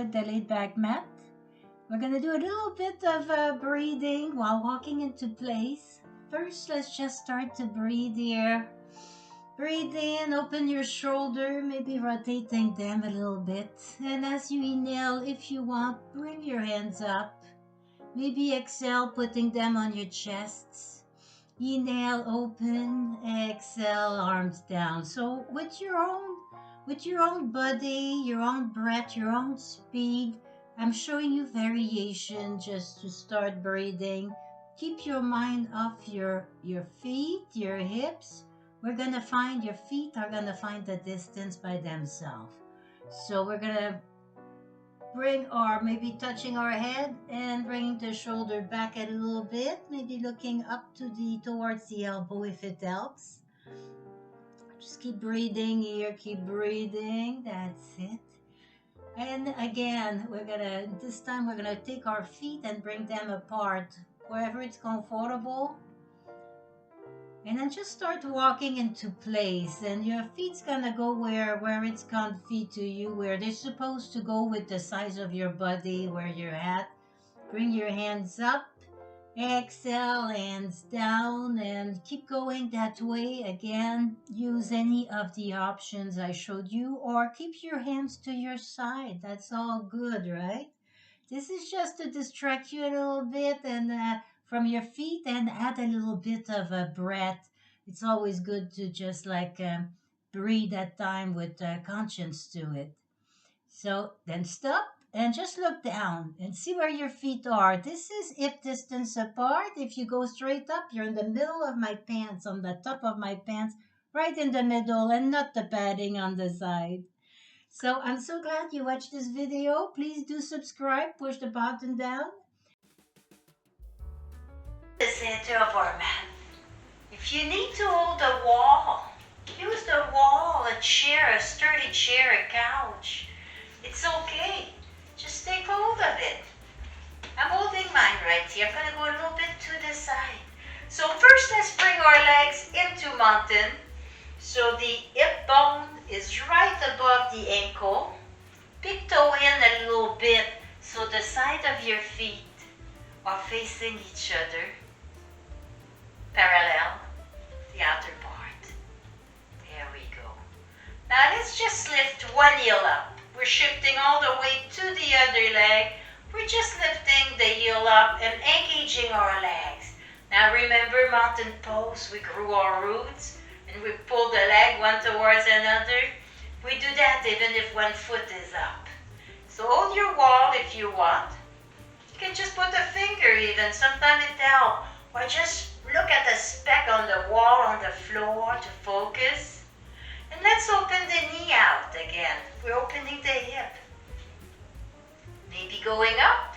with the Laidback Mat. We're going to do a little bit of breathing while walking into place. First, let's just start to breathe here. Breathe in, open your shoulder, maybe rotating them a little bit. And as you inhale, if you want, bring your hands up. Maybe exhale, putting them on your chests. Inhale, open, exhale, arms down. So with your own body, your own breath, your own speed, I'm showing you variation just to start breathing. Keep your mind off your feet, your hips. We're gonna find your feet are gonna find the distance by themselves. So we're gonna bring our, maybe touching our head and bringing the shoulder back a little bit, maybe looking up towards the elbow if it helps. Just keep breathing here, keep breathing, that's it. And again, this time we're gonna take our feet and bring them apart wherever it's comfortable. And then just start walking into place, and your feet's gonna go where it's comfy to you, where they're supposed to go with the size of your body, where you're at. Bring your hands up, exhale, hands down, and keep going that way. Again, use any of the options I showed you, or keep your hands to your side. That's all good, right? This is just to distract you a little bit and from your feet, and add a little bit of a breath. It's always good to just breathe at time with conscience to it. So then stop and just look down and see where your feet are. This is hip distance apart. If you go straight up, you're in the middle of my pants, on the top of my pants, right in the middle, and not the padding on the side. So I'm so glad you watched this video. Please do subscribe, push the button down. The center of our mat. If you need to hold a wall, use the wall, a chair, a sturdy chair, a couch. It's okay. Just take hold of it. I'm holding mine right here. I'm going to go a little bit to the side. So first, let's bring our legs into mountain. So the hip bone is right above the ankle. Big toe in a little bit so the side of your feet are facing each other. Parallel, the outer part. There we go. Now let's just lift one heel up. We're shifting all the way to the other leg. We're just lifting the heel up and engaging our legs. Now remember, mountain pose, we grew our roots and we pull the leg one towards another. We do that even if one foot is up. So hold your wall if you want. You can just put a finger even, sometimes it helps. Or just look at the speck on the wall, on the floor to focus. And let's open the knee out again. We're opening the hip. Maybe going up.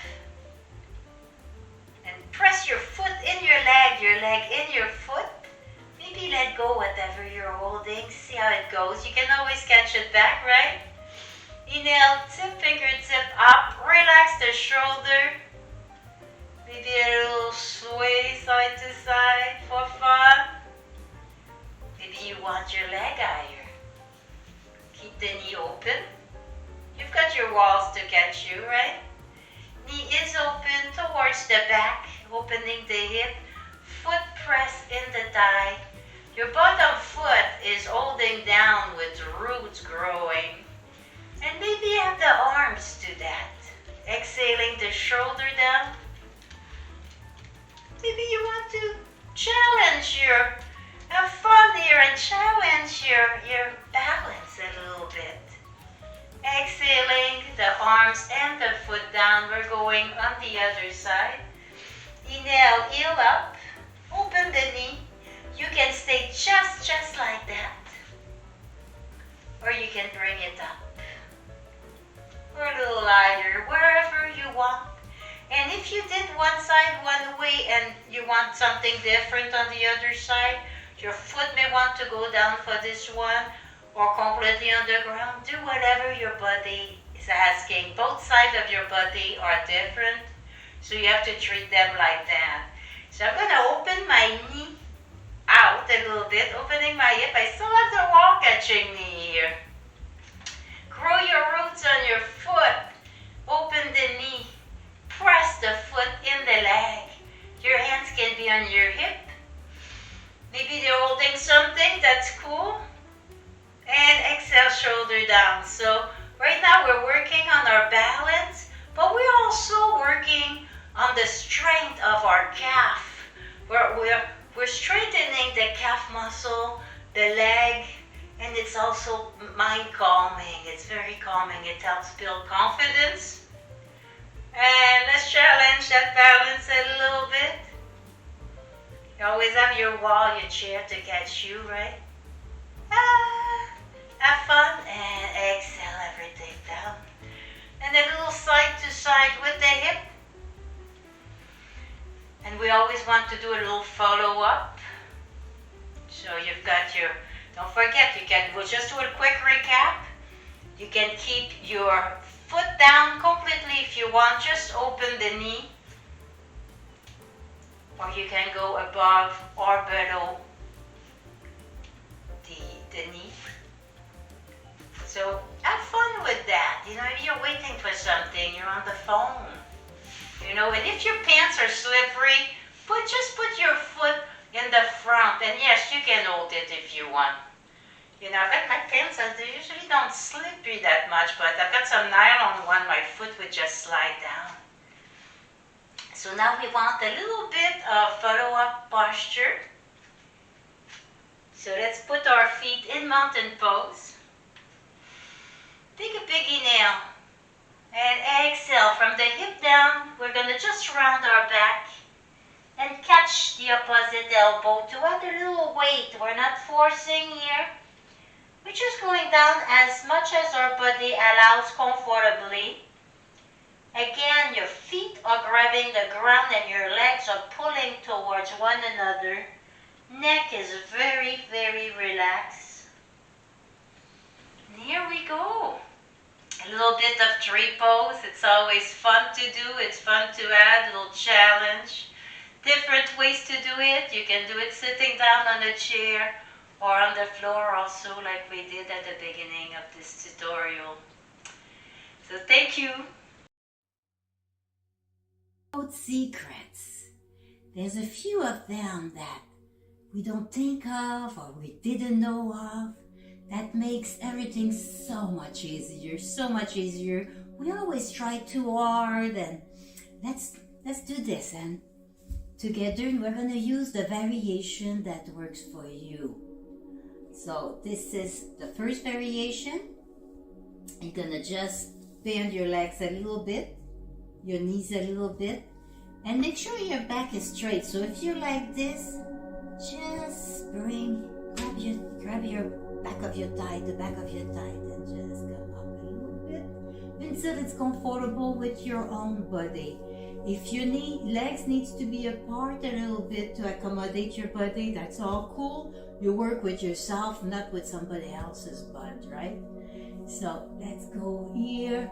And press your foot in your leg in your foot. Maybe let go whatever you're holding. See how it goes. You can always catch it back, right? Inhale, tip fingertip up. Relax the shoulder. Maybe a little sway side to side for fun. Maybe you want your leg higher. Keep the knee open. You've got your walls to catch you, right? Knee is open towards the back, opening the hip. Foot press in the thigh. Your bottom foot is holding down with roots growing. And maybe add the arms to that. Exhaling the shoulder down. Maybe you want to have fun here and challenge your balance a little bit. Exhaling the arms and the foot down. We're going on the other side. Inhale, heel up. Open the knee. You can stay just like that. Or you can bring it up. Or a little lighter, wherever you want. And if you did one side one way and you want something different on the other side, your foot may want to go down for this one or completely on the ground. Do whatever your body is asking. Both sides of your body are different, so you have to treat them like that. So I'm going to open my knee out a little bit, opening my hip. I still have the wall catching knee here. Grow your roots on your foot. Open the knee. Press the foot in the leg. Your hands can be on your hip. Maybe they're holding something, that's cool. And exhale, shoulder down. So right now we're working on our balance, but we're also working on the strength of our calf. We're strengthening the calf muscle, the leg, and it's also mind calming. It's very calming. It helps build confidence. And let's challenge that balance a little bit. You always have your wall, your chair to catch you, right? Have fun and exhale everything down. And a little side to side with the hip. And we always want to do a little follow up. So you've got your, don't forget, we'll just do a quick recap. You can keep your foot down completely if you want, just open the knee. Or you can go above or below the knee. So have fun with that. You know, if you're waiting for something, you're on the phone. You know, and if your pants are slippery, just put your foot in the front. And yes, you can hold it if you want. You know, I've got my pants on, they usually don't slippery that much, but I've got some nylon one, my foot would just slide down. So now we want a little bit of follow-up posture. So let's put our feet in mountain pose. Take a big inhale and exhale from the hip down. We're going to just round our back and catch the opposite elbow to add a little weight. We're not forcing here. We're just going down as much as our body allows comfortably. Again, your feet are grabbing the ground and your legs are pulling towards one another. Neck is very, very relaxed. And here we go. A little bit of tree pose. It's always fun to do. It's fun to add a little challenge. Different ways to do it. You can do it sitting down on a chair or on the floor also, like we did at the beginning of this tutorial. So thank you. Secrets. There's a few of them that we don't think of or we didn't know of. That makes everything so much easier, so much easier. We always try too hard, and let's do this. And together we're going to use the variation that works for you. So this is the first variation. You're going to just bend your legs a little bit, your knees a little bit, and make sure your back is straight. So if you're like this, just grab your back of your thigh, the back of your thigh, and just come up a little bit until it's comfortable with your own body. If your legs needs to be apart a little bit to accommodate your body, that's all cool. You work with yourself, not with somebody else's butt, right? So let's go here.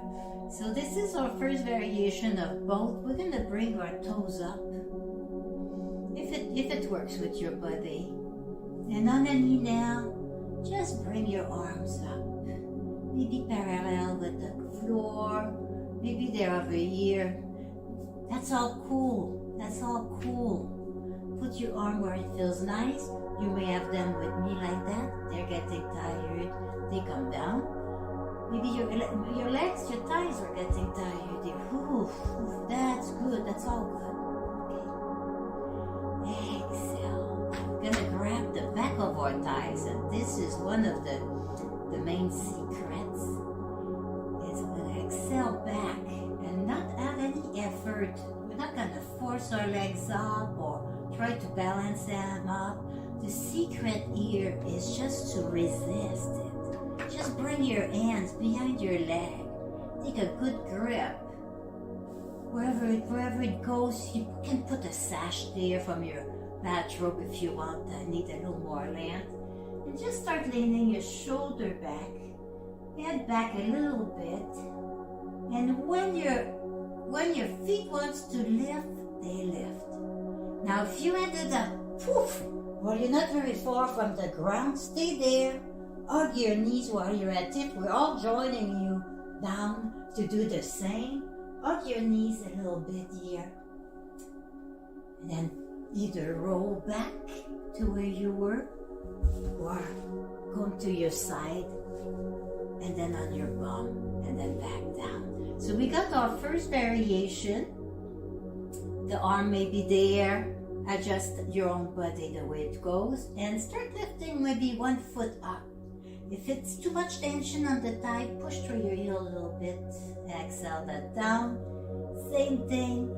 So this is our first variation of both. We're going to bring our toes up, if it works with your body. And on the knee now, just bring your arms up. Maybe parallel with the floor. Maybe they're over here. That's all cool. That's all cool. Put your arm where it feels nice. You may have them with me like that. They're getting tired. They come down. Maybe your legs, your thighs are getting tired. That's good. That's all good. Okay. Exhale. We're gonna grab the back of our thighs, and this is one of the main secrets. Is we're gonna exhale back and not have any effort. We're not gonna force our legs up or try to balance them up. The secret here is just to resist it. Just bring your hands behind your leg. Take a good grip. Wherever it goes, you can put a sash there from your bathrobe if you want. Need a little more length. And just start leaning your shoulder back, head back a little bit. And when your feet wants to lift, they lift. Now if you ended up, well, you're not very far from the ground, stay there. Hug your knees while you're at it. We're all joining you down to do the same. hug your knees a little bit here. And then either roll back to where you were or come to your side and then on your bum and then back down. So we got our first variation. The arm may be there. Adjust your own body the way it goes and start lifting maybe 1 foot up. If it's too much tension on the thigh, push through your heel a little bit. Exhale that down. Same thing.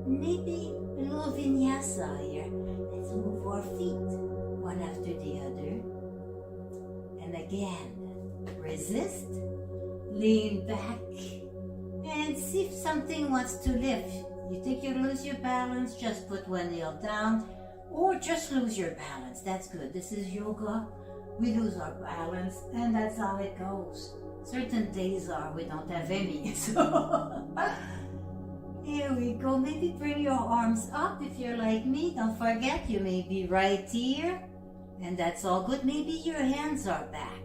Maybe a little vinyasa here. Let's move our feet one after the other. And again, resist, lean back, and see if something wants to lift. You think you lose your balance, just put one heel down, or just lose your balance. That's good. This is yoga. We lose our balance, and that's how it goes. Certain days we don't have any. So here we go. Maybe bring your arms up if you're like me. Don't forget, you may be right here, and that's all good. Maybe your hands are back.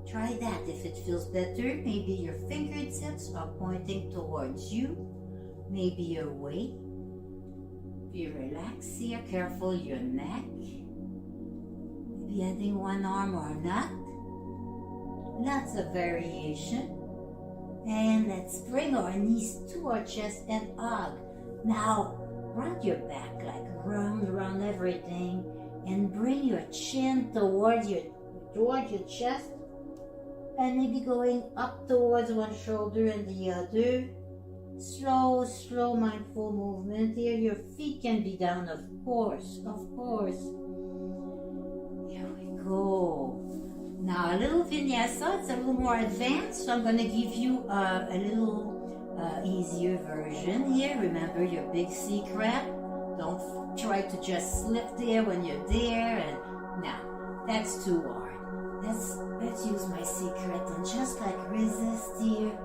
Try that if it feels better. Maybe your fingertips are pointing towards you. Maybe away. Be relaxed here. Careful your neck. Maybe adding one arm or not. Lots of variation. And let's bring our knees to our chest and hug. Now, round your back, like round around everything. And bring your chin towards your chest. And maybe going up towards one shoulder and the other. Slow, mindful movement here. Your feet can be down, of course. Here we go. Now a little vinyasa. It's a little more advanced, so I'm going to give you a little easier version here. Remember your big secret. Don't try to just slip there when you're there. And now that's too hard. Let's use my secret and just like resist here.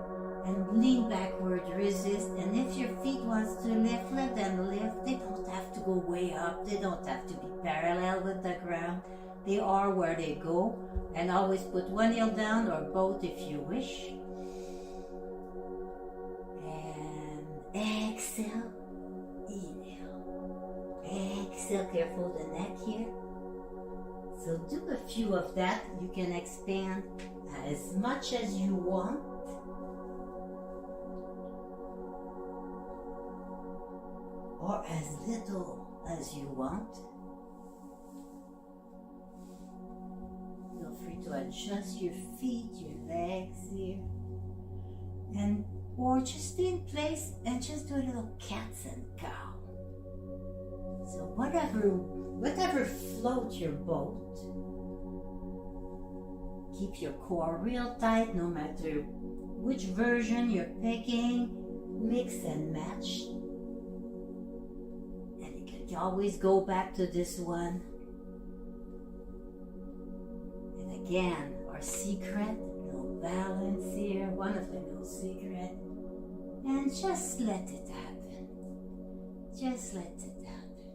And lean backward, resist. And if your feet wants to lift, let them lift. They don't have to go way up. They don't have to be parallel with the ground. They are where they go. And always put one heel down or both if you wish. And exhale, inhale. Exhale, careful the neck here. So do a few of that. You can expand as much as you want. Or as little as you want. Feel free to adjust your feet, your legs here. Or just stay in place and just do a little cats and cow. So whatever floats your boat. Keep your core real tight no matter which version you're picking. Mix and match. You always go back to this one. And again, our secret, little balance here, one of the little secret. And just let it happen. Just let it happen.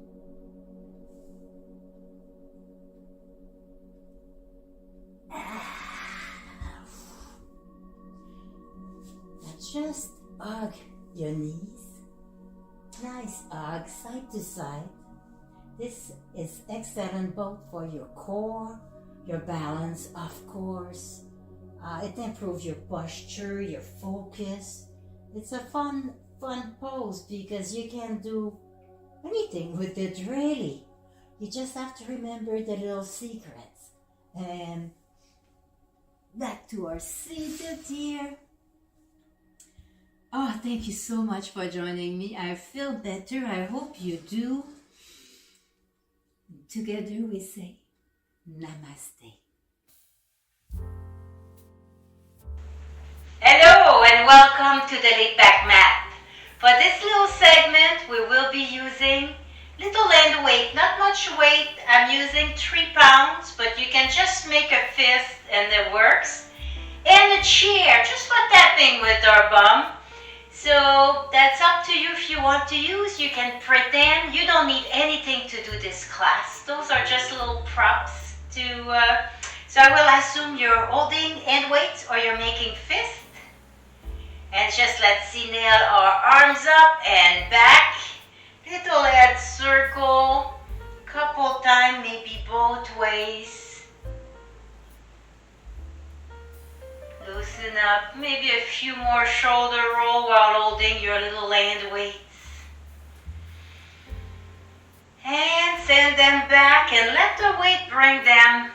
Now just hug your knees. Nice hug, side to side. This is excellent both for your core, your balance, of course. It improves your posture, your focus. It's a fun pose because you can do anything with it, really. You just have to remember the little secrets. And back to our seated here. Oh, thank you so much for joining me. I feel better. I hope you do. Together we say Namaste. Hello and welcome to the Laidback Mat. For this little segment, we will be using little hand weight, not much weight. I'm using 3 pounds, but you can just make a fist and it works. And a chair, just for tapping with our bum. So that's up to you if you want to use. You can pretend. You don't need anything to do this class. Those are just little props to, so I will assume you're holding hand weights or you're making fist. And just let's inhale our arms up and back. Little head circle. Couple times, maybe both ways. Loosen up. Maybe a few more shoulder roll while holding your little land weights. And send them back and let the weight bring them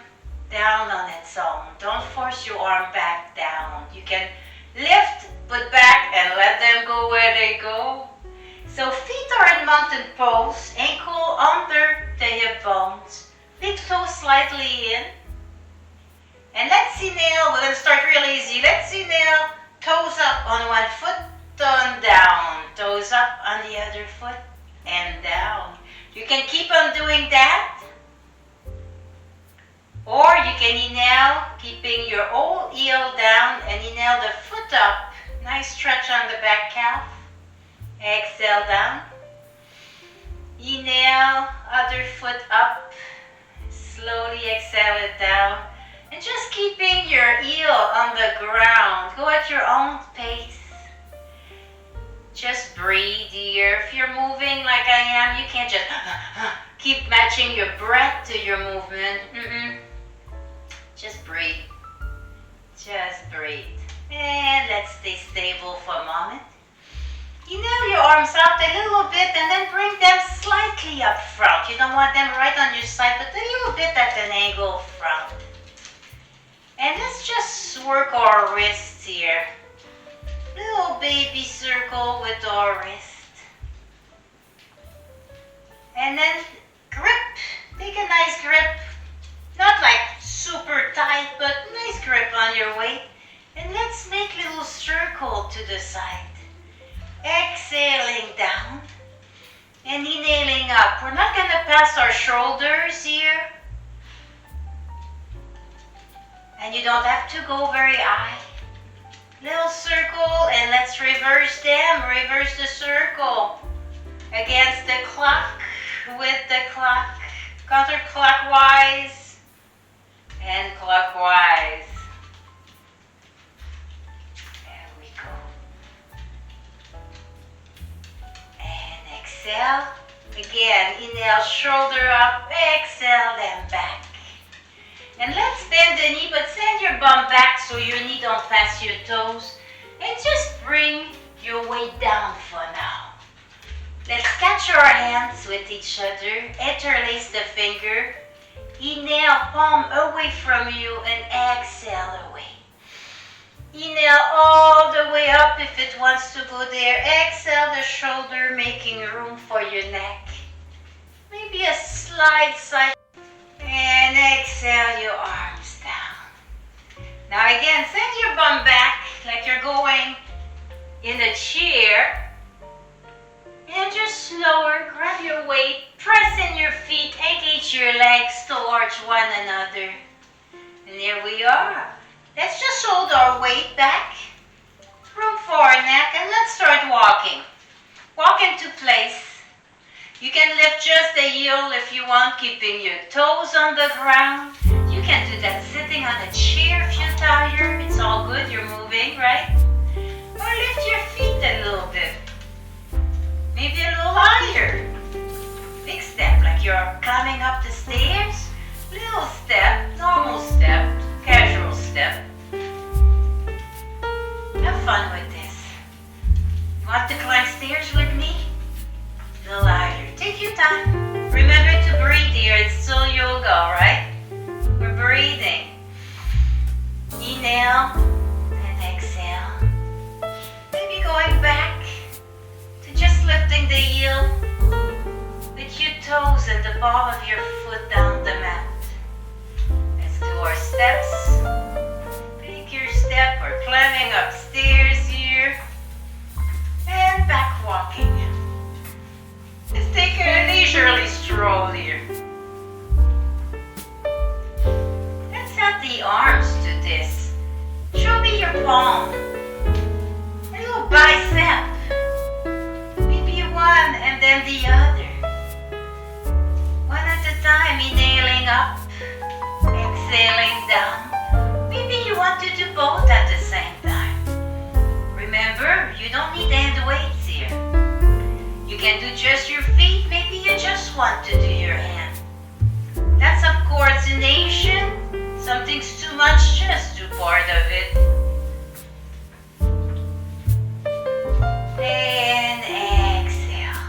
down on its own. Don't force your arm back down. You can lift, put back, and let them go where they go. So feet are in mountain pose, ankle under the hip bones, big toes slightly in. And let's inhale, we're going to start real easy. Let's inhale, toes up on one foot, turn down. Toes up on the other foot and down. You can keep on doing that. Or you can inhale, keeping your whole heel down, and inhale the foot up. Nice stretch on the back calf. Exhale down. Inhale, other foot up. Slowly exhale it down. And just keeping your heel on the ground. Go at your own pace. Just breathe here. If you're moving like I am, you can't just keep matching your breath to your movement. Just breathe. Just breathe. And let's stay stable for a moment. Inhale your arms out a little bit and then bring them slightly up front. You don't want them right on your side, but a little bit at an angle front. And let's just work our wrists here. Little baby circle with our wrist. And then grip. Take a nice grip. Not like super tight, but nice grip on your weight. And let's make little circle to the side. Exhaling down and inhaling up. We're not going to pass our shoulders here. And you don't have to go very high. Little circle, and let's reverse them. Reverse the circle against the clock, with the clock, counterclockwise and clockwise. There we go. And exhale. Again, inhale, shoulder up, exhale, then back. And let's bend the knee, but send your bum back so your knee don't pass your toes. And just bring your weight down for now. Let's catch our hands with each other. Interlace the finger. Inhale, palm away from you and exhale away. Inhale all the way up if it wants to go there. Exhale the shoulder, making room for your neck. Maybe a slight side. And exhale your arms down. Now again, send your bum back like you're going in a chair. And just slower, grab your weight, press in your feet, engage your legs towards one another. And there we are. Let's just hold our weight back. Room for our neck, and let's start walking. Walk into place. You can lift just the heel if you want, keeping your toes on the ground. You can do that sitting on a chair if you're tired. It's all good, you're moving, right? Or lift your feet a little bit. Maybe a little higher. Big step, like you're climbing up the stairs. Little step, normal step, casual step. Have fun with this. You want to climb stairs with me? A little higher. Take your time. Remember to breathe here. It's still yoga, right? We're breathing. Inhale and exhale. Maybe going back to just lifting the heel with your toes and the ball of your foot down the mat. Let's do our steps. Pick your step. We're climbing upstairs here. And back walking. Let's take a leisurely stroll here. Let's add the arms to this. Show me your palm. A little bicep. Maybe one and then the other. One at a time, inhaling up, exhaling down. Maybe you want to do both at the same time. remember, you don't need hand weights here. You can do just your feet, maybe you just want to do your hand. That's some coordination. Something's too much, just do part of it. And exhale.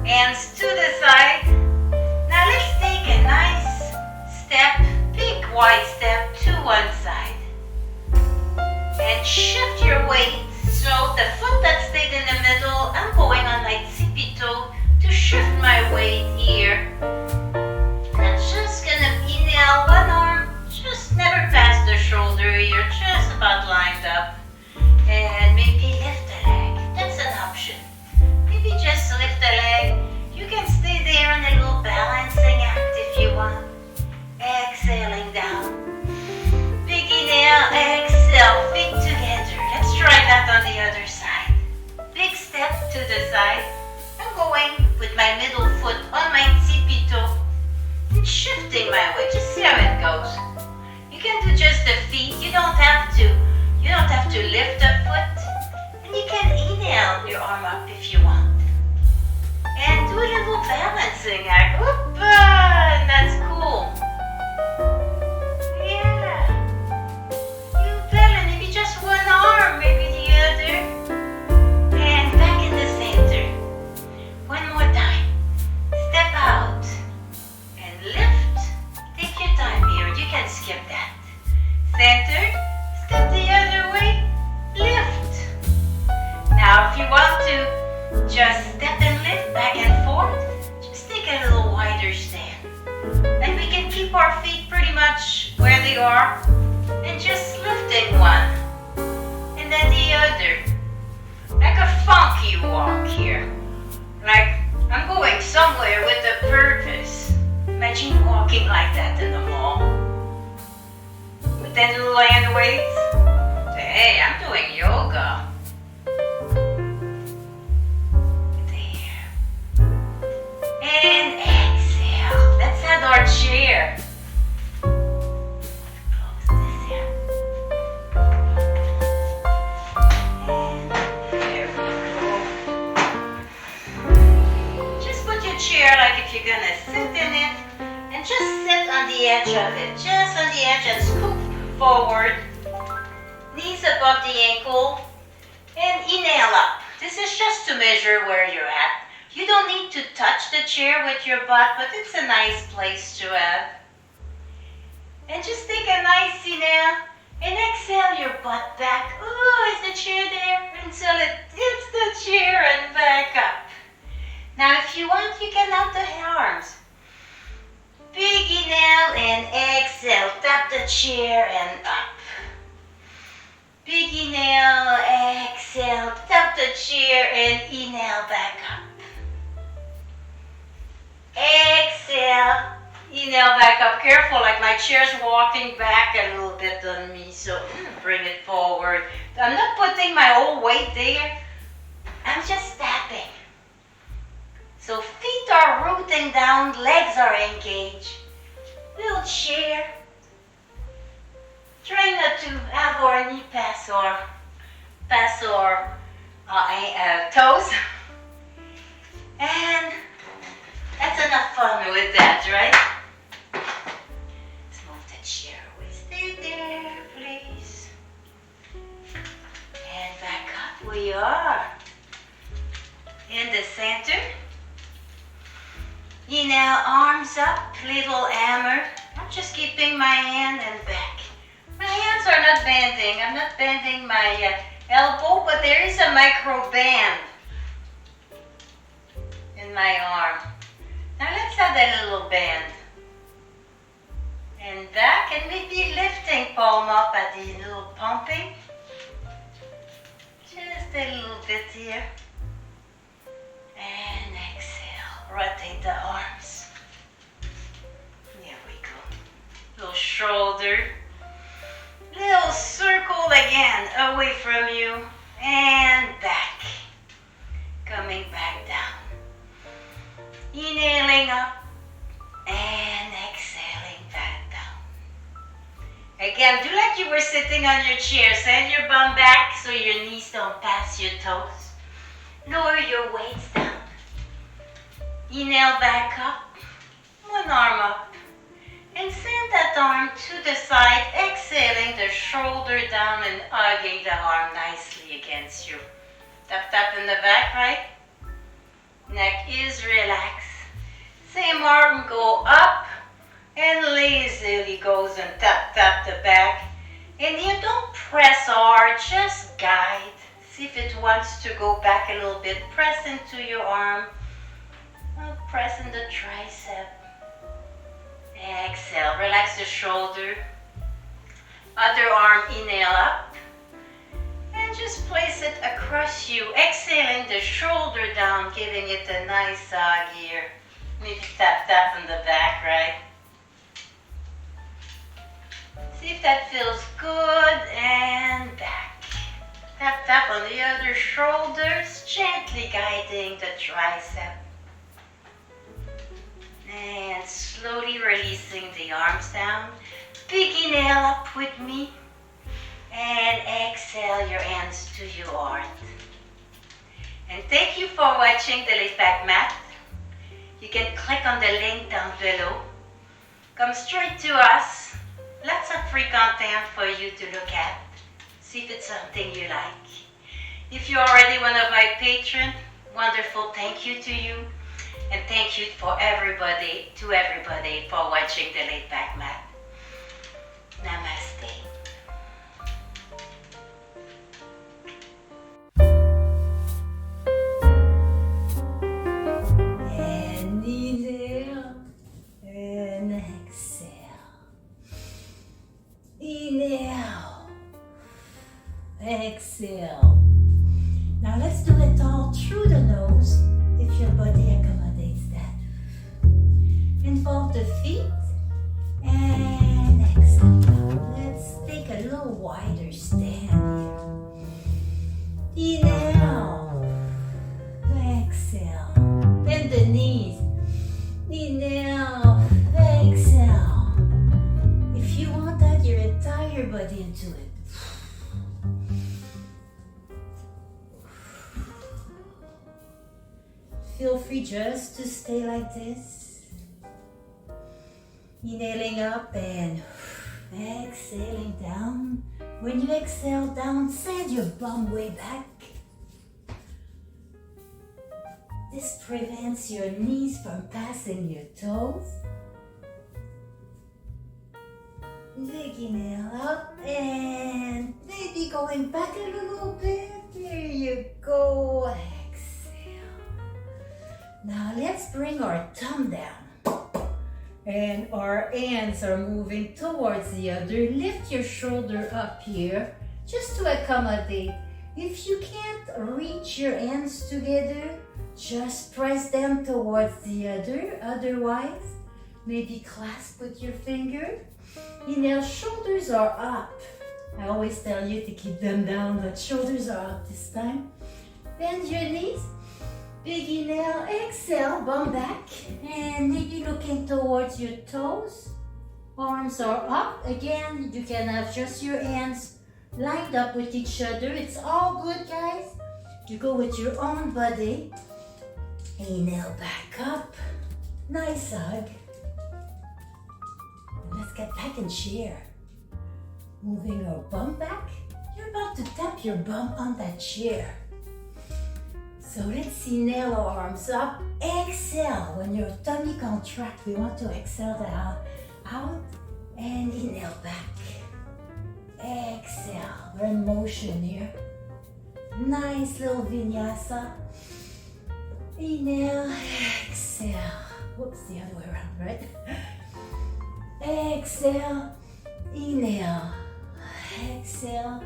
Hands to the side. Now let's take a nice step, big wide step to one side. And shift your weight. So the foot that stayed in the middle, I'm going on my tippy toe to shift my weight here. And I'm just gonna inhale one arm, just never past the shoulder here, just about lined up. And maybe lift the leg, that's an option. Maybe just lift the leg. You can stay there in a little balancing act if you want. Exhaling down. Big inhale, exhale, feet together. Let's try that on the other side. Big step to the side. I'm going with my middle foot on my tippy toe and shifting my weight. Just see how it goes. You can do just the feet. You don't have to lift the foot. And you can inhale your arm up if you want. And do a little balancing act. Whoop, and that's cool. Yeah. You better, maybe just one arm, maybe the other. And back in the center. One more time. Step out. And lift. Take your time here. You can skip that. Center. Step the other way. Lift. Now if you want to just step and lift back and forth, just take a little wider stand. And we can keep our feet pretty much where they are and just lifting one and then the other. Like a funky walk here. Like I'm going somewhere with a purpose. Imagine walking like that in the mall. With that little hand weights. Say, hey, I'm doing yoga. And exhale. Let's add our chair. Close this here. And there we go. Just put your chair like if you're gonna sit in it. And just sit on the edge of it. Just on the edge and scoop forward. Knees above the ankle. And inhale up. This is just to measure where you're at. You don't need to touch the chair with your butt, but it's a nice place to have. And just take a nice inhale and exhale your butt back. Oh, is the chair there? Until it hits the chair and back up. Now if you want, you can up the arms. Big inhale and exhale. Tap the chair and up. Big inhale, exhale. Tap the chair and inhale back up. Exhale, inhale back up. Careful, like my chair's walking back a little bit on me, so bring it forward. I'm not putting my whole weight there. I'm just tapping. So feet are rooting down, legs are engaged. Little chair. Try not to have our knee pass our toes. And that's enough fun with that, right? Let's move the chair away. Stay there, please. And back up we are. In the center. Inhale, arms up, little hammer. I'm just keeping my hand and back. My hands are not bending. I'm not bending my elbow, but there is a micro band in my arm. Now let's add a little bend. And back, and maybe lifting palm up at the little pumping. Just a little bit here. And exhale. Rotate the arms. There we go. Little shoulder. Little circle again, away from you. And back. Coming back down. Inhaling up and exhaling back down. Again, do like like you were sitting on your chair. Send your bum back so your knees don't pass your toes. Lower your weights down. Inhale back up. One arm up. And send that arm to the side. Exhaling the shoulder down and hugging the arm nicely against you. Tap, tap in the back, right? Neck is relaxed. Same arm go up and lazily goes and tap, tap the back. And you don't press hard, just guide. See if it wants to go back a little bit. Press into your arm. Press in the tricep. Exhale, relax the shoulder. Other arm, inhale up. And just place it across you. Exhaling the shoulder down, giving it a nice hug here. Maybe tap, tap in the back, right? See if that feels good, and back. Tap, tap on the other shoulders, gently guiding the tricep. And slowly releasing the arms down. Big inhale up with me. And exhale your hands to your heart. And thank you for watching the Laidback Mat. You can click on the link down below. Come straight to us. Lots of free content for you to look at. See if it's something you like. If you're already one of my patrons, wonderful thank you to you. And thank you for everybody for watching the Laidback Mat. Namaste. And inhale and exhale. Inhale. Exhale. Now let's do it all through the nose if your body accommodates that. Involve the feet and exhale. Let's take a little wider stand here. Inhale. Exhale. Bend the knees. Inhale. Exhale. If you want that, your entire body into it. Feel free just to stay like this. Inhaling up and exhaling down. When you exhale down, send your bum way back. This prevents your knees from passing your toes. Big inhale up and maybe going back a little bit. There you go. Now let's bring our thumb down and our hands are moving towards the other. Lift your shoulder up here just to accommodate. If you can't reach your hands together, just press them towards the other. Otherwise, maybe clasp with your finger. Inhale, shoulders are up. I always tell you to keep them down, but shoulders are up this time. Bend your knees. Big inhale, exhale, bum back, and maybe looking towards your toes. Arms are up. Again, you can have just your hands lined up with each other. It's all good, guys. You go with your own body. Inhale back up. Nice hug. And let's get back in chair. Moving our bum back. You're about to tap your bum on that chair. So let's inhale our arms up. Exhale. When your tummy contracts, we want to exhale that out. And inhale back. Exhale. We're in motion here. Nice little vinyasa. Inhale. Exhale. Whoops, the other way around, right? Exhale. Inhale. Exhale.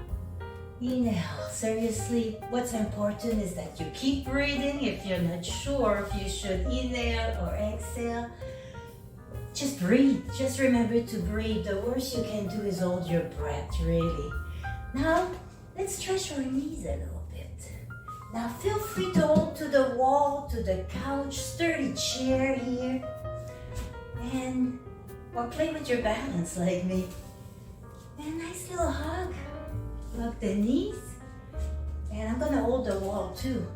Inhale. Seriously, what's important is that you keep breathing. If you're not sure if you should inhale or exhale, just breathe. Just remember to breathe. The worst you can do is hold your breath, really. Now, let's stretch our knees a little bit. Now, feel free to hold to the wall, to the couch, sturdy chair here. Or play with your balance like me. And nice little hug. Hug the knees. And I'm gonna hold the wall too.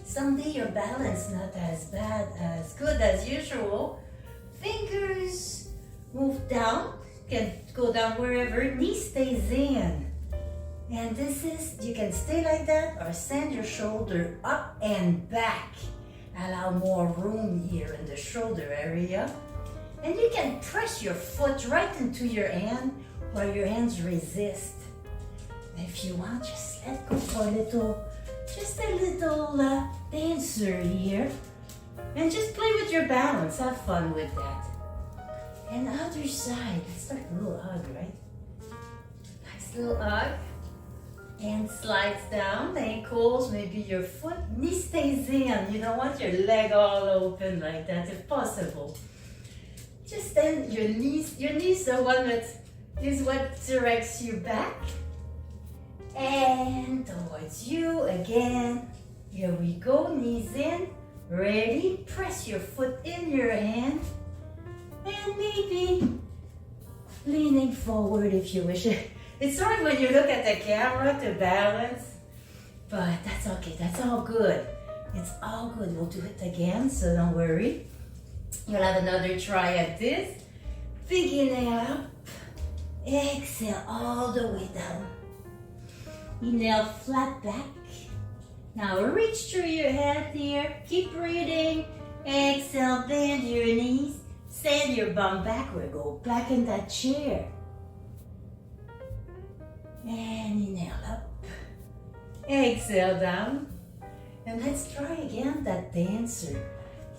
Someday your balance not as good as usual. Fingers move down, can go down wherever, knee stays in. And this is, you can stay like that or send your shoulder up and back. Allow more room here in the shoulder area. And you can press your foot right into your hand while your hands resist. If you want, just let go for a little, just a little dancer here. And just play with your balance, have fun with that. And the other side, let's start a little hug, right? Nice little hug. Hand slides down, the ankles, maybe your foot, knee stays in. You don't want your leg all open like that if possible. Just then your knees are one that is what directs you back. And towards you again. Here we go, knees in, ready. Press your foot in your hand. And maybe leaning forward if you wish. It's hard when you look at the camera to balance, but that's okay, that's all good. It's all good, we'll do it again, so don't worry. You'll have another try at this. Big inhale up, exhale all the way down. Inhale, flat back. Now reach through your head here, keep breathing. Exhale, bend your knees, send your bum backward, go back in that chair. And inhale up, exhale down, and let's try again that dancer.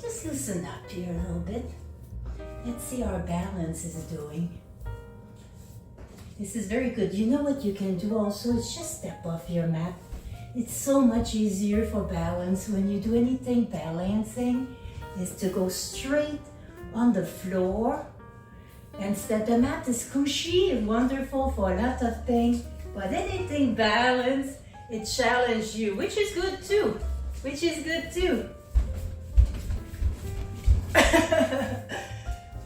Just loosen up here a little bit. Let's see how our balance is doing. This is very good. You know what you can do also is just step off your mat. It's so much easier for balance when you do anything balancing is to go straight on the floor. And the mat is cushy and wonderful for a lot of things, but anything balanced, it challenges you, which is good too.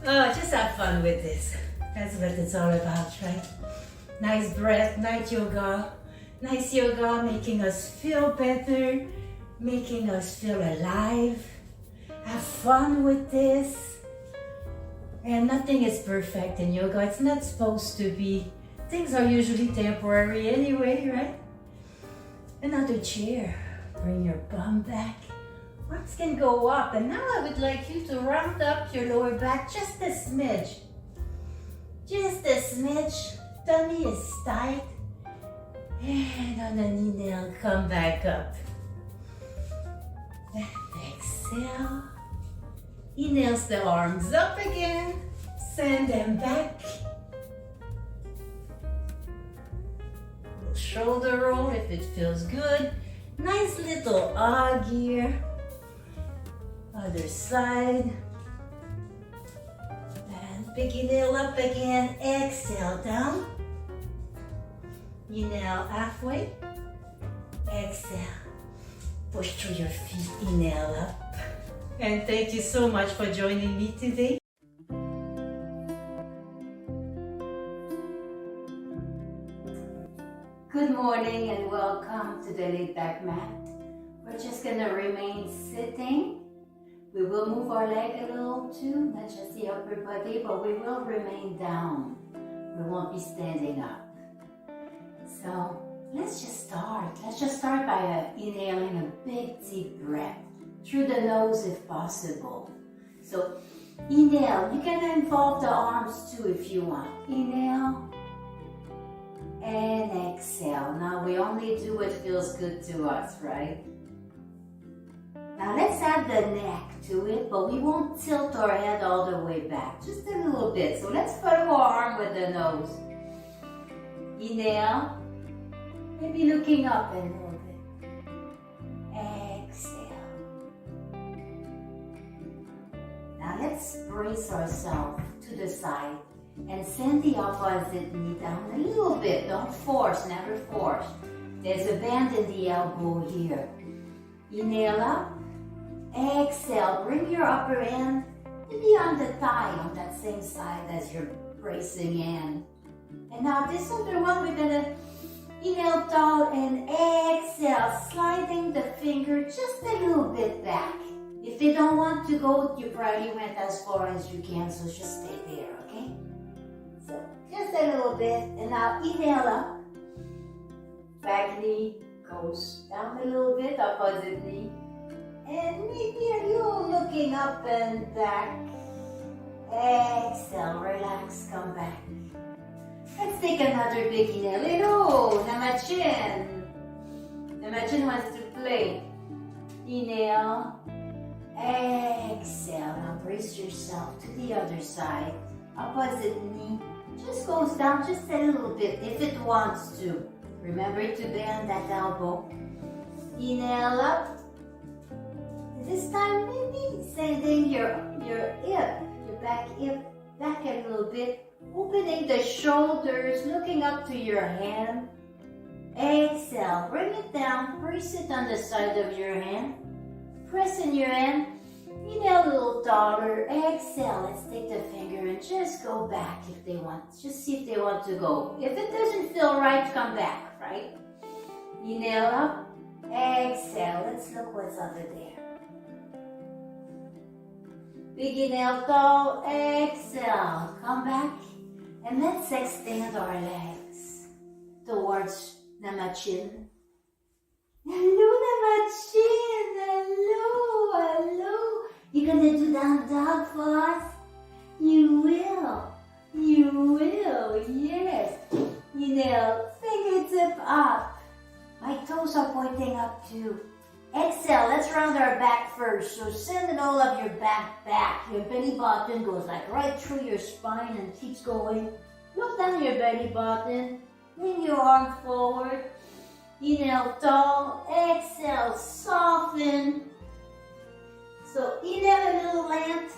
Oh, just have fun with this. That's what it's all about, right? Nice breath, nice yoga, making us feel better, making us feel alive. Have fun with this. And nothing is perfect in yoga. It's not supposed to be. Things are usually temporary anyway, right? Another chair. Bring your bum back. Arms can go up. And now I would like you to round up your lower back just a smidge. Just a smidge. Tummy is tight. And on an inhale, come back up. And exhale. Inhales the arms up again, send them back. Little shoulder roll if it feels good. Nice little hug here. Other side. And big inhale up again, exhale down. Inhale halfway, exhale. Push through your feet, inhale up. And thank you so much for joining me today. Good morning and welcome to the Laidback Mat. We're just going to remain sitting. We will move our leg a little too, not just the upper body, but we will remain down. We won't be standing up. So let's just start. Let's just start by inhaling a big deep breath. Through the nose if possible. So inhale, you can involve the arms too if you want. Inhale and exhale. Now we only do what feels good to us, right? Now let's add the neck to it, but we won't tilt our head all the way back, just a little bit. So let's follow our arm with the nose. Inhale, maybe looking up a little bit. Exhale. Now let's brace ourselves to the side and send the opposite knee down a little bit. Don't force, never force. There's a bend in the elbow here. Inhale up, exhale, bring your upper hand maybe on the thigh on that same side as your bracing hand. And now this other one, we're gonna inhale tall and exhale, sliding the finger just a little bit back. If they don't want to go, you probably went as far as you can, so just stay there, okay? So just a little bit, and now inhale up. Back knee goes down a little bit, opposite knee. And maybe a little looking up and back. Exhale, relax, come back. Let's take another big inhale. Hello, Namachin. Namachin wants to play. Inhale. Exhale. Now brace yourself to the other side. Opposite knee just goes down just a little bit if it wants to. Remember to bend that elbow. Inhale up. This time maybe sending your hip, your back hip back a little bit. Opening the shoulders, looking up to your hand. Exhale. Bring it down. Press it on the side of your hand. Press in your hand. Inhale a little taller. Exhale. Let's take the finger and just go back if they want. Just see if they want to go. If it doesn't feel right, come back, right? Inhale up. Exhale. Let's look what's under there. Big inhale, tall. Exhale. Come back. And let's extend our legs towards Namachin. Hello, Namachin. Hello, hello. You're gonna do down dog for us? You will. You will, yes. Inhale, fingertip up. My toes are pointing up too. Exhale, let's round our back first. So send all of your back. Your belly button goes like right through your spine and keeps going. Look down your belly button. Bring your arm forward. Inhale, tall. Exhale, soften. So inhale a little length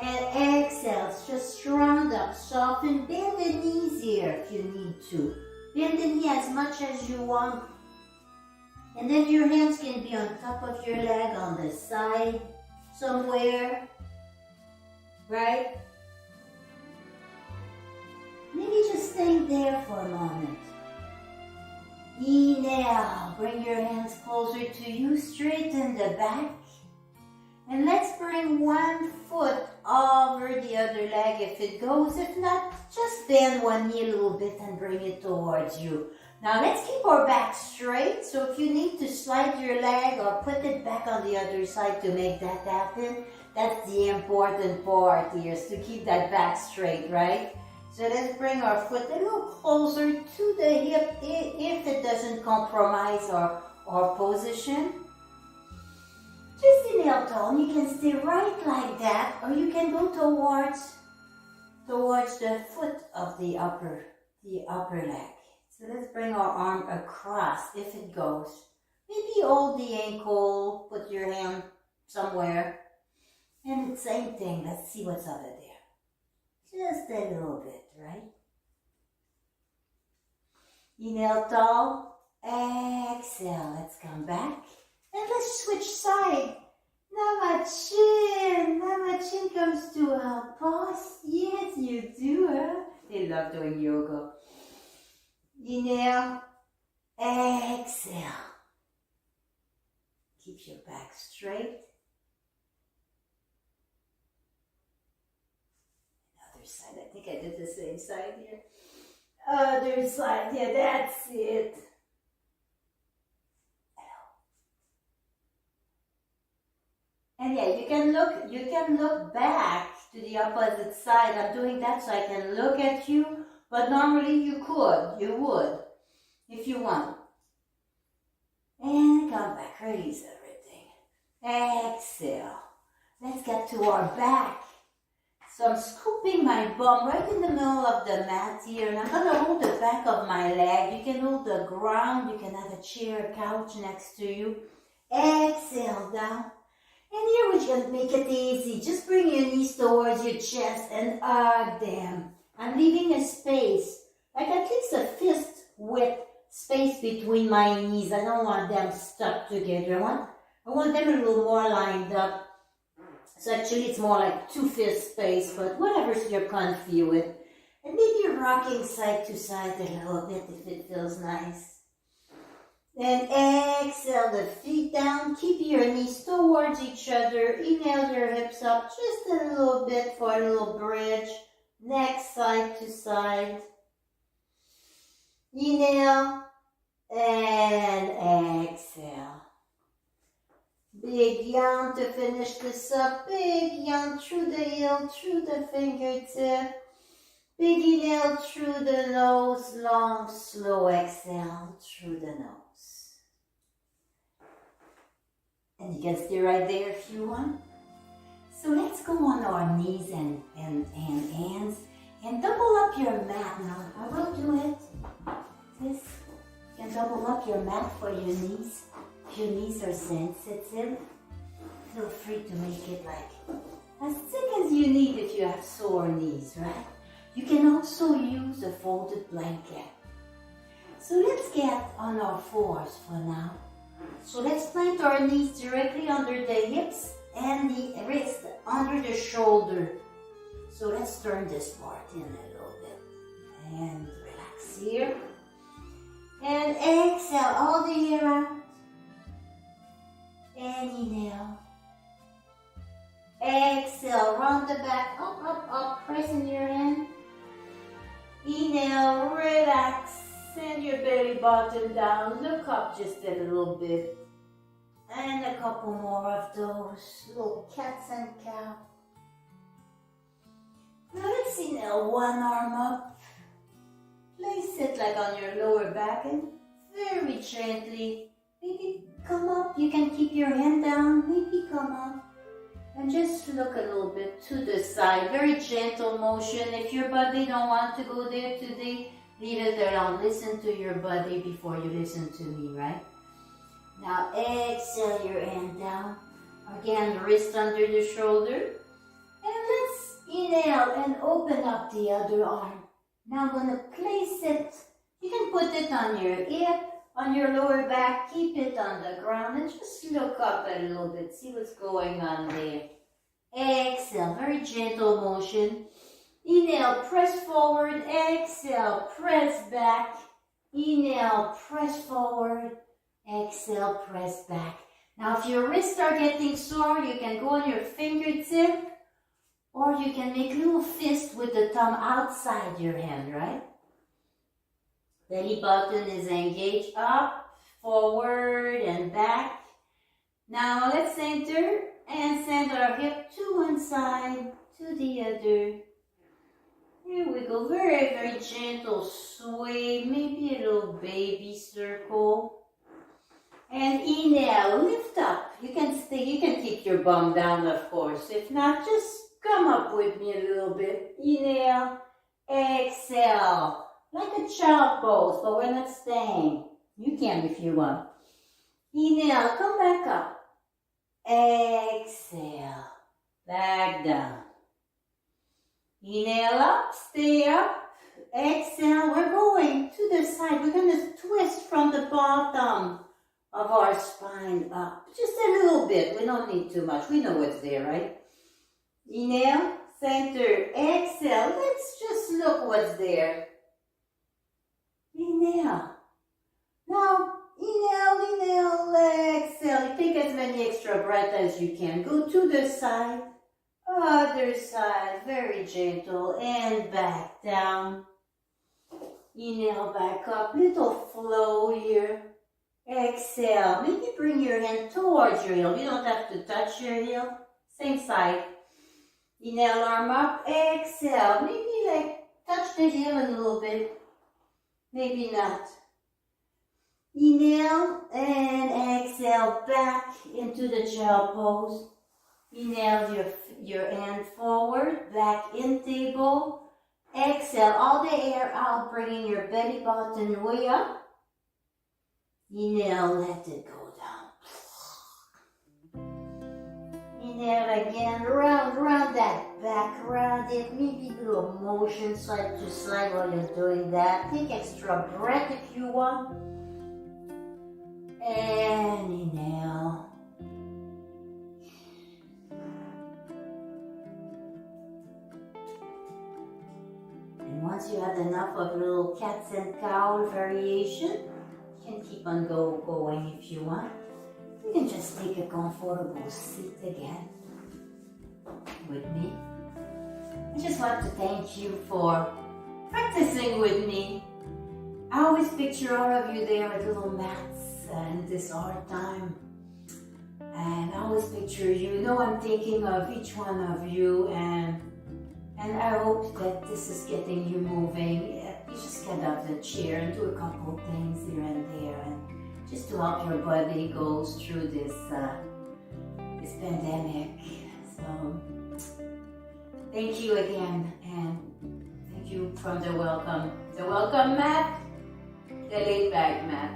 and exhale. Just round up, soften. Bend the knees here if you need to. Bend the knee as much as you want. And then your hands can be on top of your leg, on the side, somewhere, right? Maybe just stay there for a moment. Inhale, bring your hands closer to you, straighten the back. And let's bring one foot over the other leg if it goes. If not, just bend one knee a little bit and bring it towards you. Now let's keep our back straight. So if you need to slide your leg or put it back on the other side to make that happen, that's the important part here, is to keep that back straight, right? So let's bring our foot a little closer to the hip if it doesn't compromise our position. Just inhale tall. You can stay right like that, or you can go towards the foot of the upper leg. So let's bring our arm across if it goes. Maybe hold the ankle, put your hand somewhere. And same thing, let's see what's under there. Just a little bit, right? Inhale tall, exhale, let's come back. And let's switch side. Namachin, Namachin comes to help us. Yes, you do, huh? They love doing yoga. Inhale, exhale. Keep your back straight. Other side, I think I did the same side here. Other side, yeah, that's it. And yeah, you can look back to the opposite side. I'm doing that so I can look at you, but normally you would, if you want. And come back, release everything. Exhale. Let's get to our back. So I'm scooping my bum right in the middle of the mat here, and I'm gonna hold the back of my leg. You can hold the ground, you can have a chair, a couch next to you. Exhale down. And here we're going to make it easy. Just bring your knees towards your chest and hug them. I'm leaving a space, like at least a fist width space between my knees. I don't want them stuck together. I want them a little more lined up. So actually it's more like 2 fist space, but whatever you're comfy with. And maybe rocking side to side a little bit if it feels nice. Then exhale the feet down. Keep your knees towards each other. Inhale your hips up just a little bit for a little bridge. Neck side to side. Inhale and exhale. Big yawn to finish this up. Big yawn through the heel, through the fingertip. Big inhale through the nose. Long, slow exhale through the nose. And you can stay right there if you want. So let's go on our knees and hands. And double up your mat now. I will do it. This. You can double up your mat for your knees. If your knees are sensitive, feel free to make it like as thick as you need if you have sore knees, right? You can also use a folded blanket. So let's get on our fours for now. So let's plant our knees directly under the hips and the wrist under the shoulder. So let's turn this part in a little bit. And relax here. And exhale all the air out. And inhale. Exhale, round the back, up, up, up, pressing your hand. Inhale, relax, send your belly button down, look up just a little bit. And a couple more of those, little cats and cow. Now let's inhale, one arm up. Place it like on your lower back and very gently, maybe come up. You can keep your hand down, maybe come up. And just look a little bit to the side, very gentle motion. If your body don't want to go there today, leave it alone. Listen to your body before you listen to me, right? Now exhale your hand down. Again, wrist under the shoulder. And let's inhale and open up the other arm. Now I'm going to place it. You can put it on your hip, on your lower back. Keep it on the ground and just look up a little bit. See what's going on there. Exhale, very gentle motion. Inhale, press forward. Exhale, press back. Inhale, press forward. Exhale, press back. Now if your wrists are getting sore, you can go on your fingertip or you can make little fists with the thumb outside your hand, right? Belly button is engaged up, forward and back. Now let's center and send our hip to one side, to the other. Here we go, very, very gentle sway, maybe a little baby circle. And inhale, lift up. You can stay, you can keep your bum down, of course. If not, just come up with me a little bit. Inhale, exhale. Like a child pose, but we're not staying. You can if you want. Inhale, come back up. Exhale, back down. Inhale up, stay up. Exhale, we're going to the side. We're going to twist from the bottom of our spine up. Just a little bit. We don't need too much. We know what's there, right? Inhale, center, exhale. Let's just look what's there. Inhale. Now, inhale, exhale. Take as many extra breaths as you can. Go to the side, other side, very gentle, and back down. Inhale, back up, little flow here. Exhale, maybe bring your hand towards your heel. You don't have to touch your heel. Same side. Inhale, arm up, exhale. Maybe like touch the heel a little bit. Maybe not. Inhale and exhale back into the child pose. Inhale your hand forward, back in table. Exhale all the air out, bringing your belly button way up. Inhale, let it go down. Inhale again, round that back, round it. Maybe do a motion side to side while you're doing that. Take extra breath if you want. And inhale. And once you had enough of little cats and cow variation, you can keep on going if you want. You can just take a comfortable seat again with me. I just want to thank you for practicing with me. I always picture all of you there with little mats and this hard time. And I always picture you. I'm thinking of each one of you, and I hope that this is getting you moving. You just get out of the chair and do a couple things here and there, and just to help your body go through this pandemic. So thank you again, and thank you from the welcome mat, the Laidback Mat.